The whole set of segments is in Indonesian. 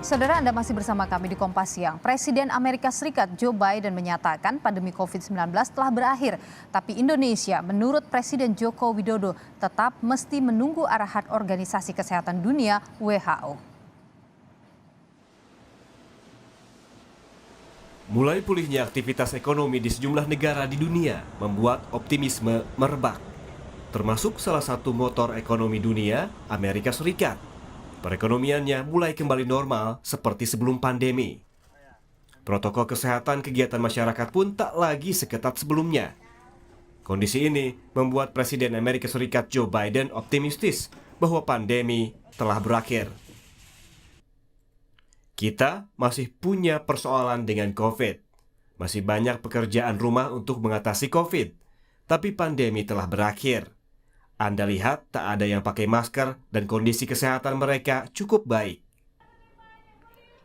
Saudara, Anda masih bersama kami di Kompas Siang. Presiden Amerika Serikat Joe Biden menyatakan pandemi COVID-19 telah berakhir. Tapi Indonesia, menurut Presiden Joko Widodo, tetap mesti menunggu arahan Organisasi Kesehatan Dunia (WHO). Mulai pulihnya aktivitas ekonomi di sejumlah negara di dunia membuat optimisme merebak. Termasuk salah satu motor ekonomi dunia, Amerika Serikat. Perekonomiannya mulai kembali normal seperti sebelum pandemi. Protokol kesehatan kegiatan masyarakat pun tak lagi seketat sebelumnya. Kondisi ini membuat Presiden Amerika Serikat Joe Biden optimistis bahwa pandemi telah berakhir. Kita masih punya persoalan dengan COVID. Masih banyak pekerjaan rumah untuk mengatasi COVID. Tapi pandemi telah berakhir. Anda lihat tak ada yang pakai masker dan kondisi kesehatan mereka cukup baik.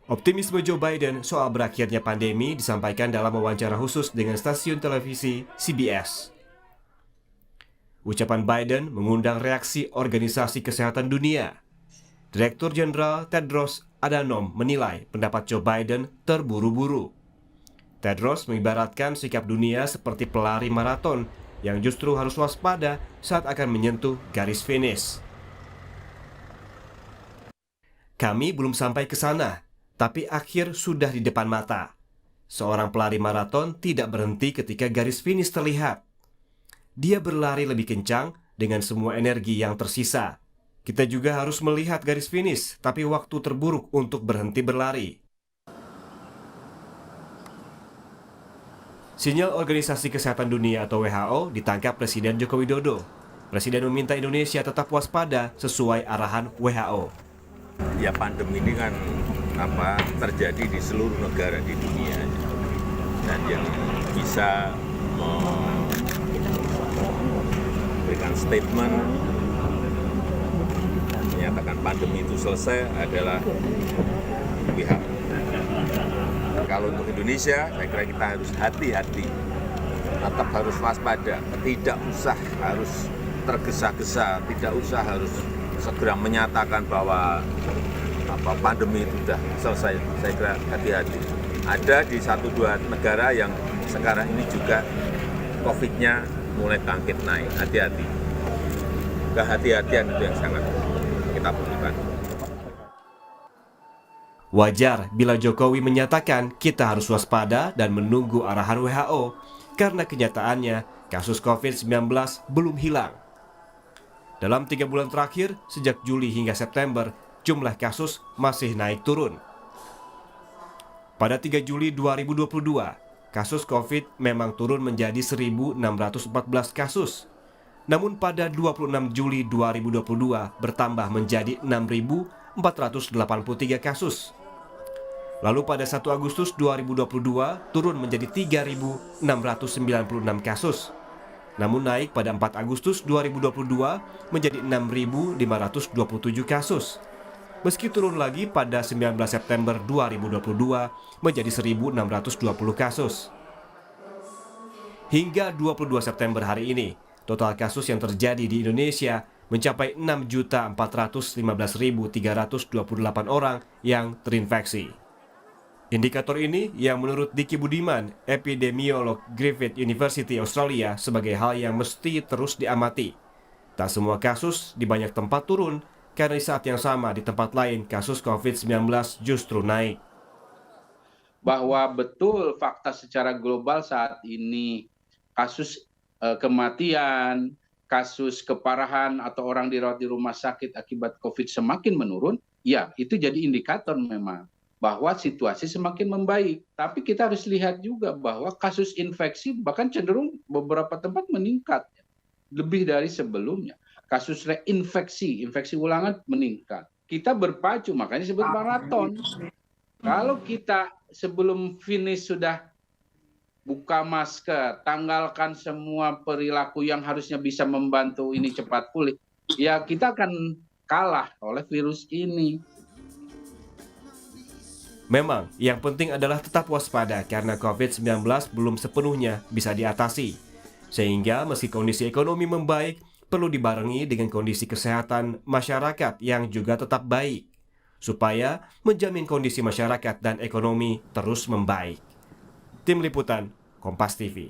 Optimisme Joe Biden soal berakhirnya pandemi disampaikan dalam wawancara khusus dengan stasiun televisi CBS. Ucapan Biden mengundang reaksi Organisasi Kesehatan Dunia. Direktur Jenderal Tedros Adhanom menilai pendapat Joe Biden terburu-buru. Tedros mengibaratkan sikap dunia seperti pelari maraton yang justru harus waspada saat akan menyentuh garis finish. Kami belum sampai ke sana, tapi akhir sudah di depan mata. Seorang pelari maraton tidak berhenti ketika garis finish terlihat. Dia berlari lebih kencang dengan semua energi yang tersisa. Kita juga harus melihat garis finish, tapi waktu terburuk untuk berhenti berlari. Sinyal Organisasi Kesehatan Dunia atau WHO ditangkap Presiden Joko Widodo. Presiden meminta Indonesia tetap waspada sesuai arahan WHO. Ya, pandemi ini kan terjadi di seluruh negara di dunia. Dan yang bisa memberikan statement menyatakan pandemi itu selesai adalah WHO. Kalau untuk Indonesia, saya kira kita harus hati-hati, tetap harus waspada, tidak usah harus tergesa-gesa, tidak usah harus segera menyatakan bahwa pandemi itu sudah selesai. Saya kira hati-hati. Ada di 1-2 negara yang sekarang ini juga COVID-nya mulai bangkit naik. Hati-hati. Kehati-hatian itu yang sangat kita butuhkan. Wajar bila Jokowi menyatakan kita harus waspada dan menunggu arahan WHO karena kenyataannya kasus COVID-19 belum hilang. Dalam 3 bulan terakhir, sejak Juli hingga September, jumlah kasus masih naik turun. Pada 3 Juli 2022, kasus COVID memang turun menjadi 1.614 kasus. Namun pada 26 Juli 2022 bertambah menjadi 6.483 kasus. Lalu pada 1 Agustus 2022 turun menjadi 3.696 kasus. Namun naik pada 4 Agustus 2022 menjadi 6.527 kasus. Meski turun lagi pada 19 September 2022 menjadi 1.620 kasus. Hingga 22 September hari ini, total kasus yang terjadi di Indonesia mencapai 6.415.328 orang yang terinfeksi. Indikator ini yang menurut Diki Budiman, epidemiolog Griffith University Australia, sebagai hal yang mesti terus diamati. Tak semua kasus di banyak tempat turun, karena di saat yang sama di tempat lain kasus COVID-19 justru naik. Bahwa betul fakta secara global saat ini kasus kematian, kasus keparahan atau orang dirawat di rumah sakit akibat COVID semakin menurun, ya itu jadi indikator memang bahwa situasi semakin membaik. Tapi kita harus lihat juga bahwa kasus infeksi bahkan cenderung beberapa tempat meningkat, lebih dari sebelumnya. Kasus reinfeksi, infeksi ulangan meningkat. Kita berpacu, makanya disebut maraton. Kalau kita sebelum finish sudah buka masker, tanggalkan semua perilaku yang harusnya bisa membantu ini cepat pulih, ya kita akan kalah oleh virus ini. Memang, yang penting adalah tetap waspada karena COVID-19 belum sepenuhnya bisa diatasi. Sehingga meski kondisi ekonomi membaik, perlu dibarengi dengan kondisi kesehatan masyarakat yang juga tetap baik. supaya menjamin kondisi masyarakat dan ekonomi terus membaik. Tim Liputan, Kompas TV.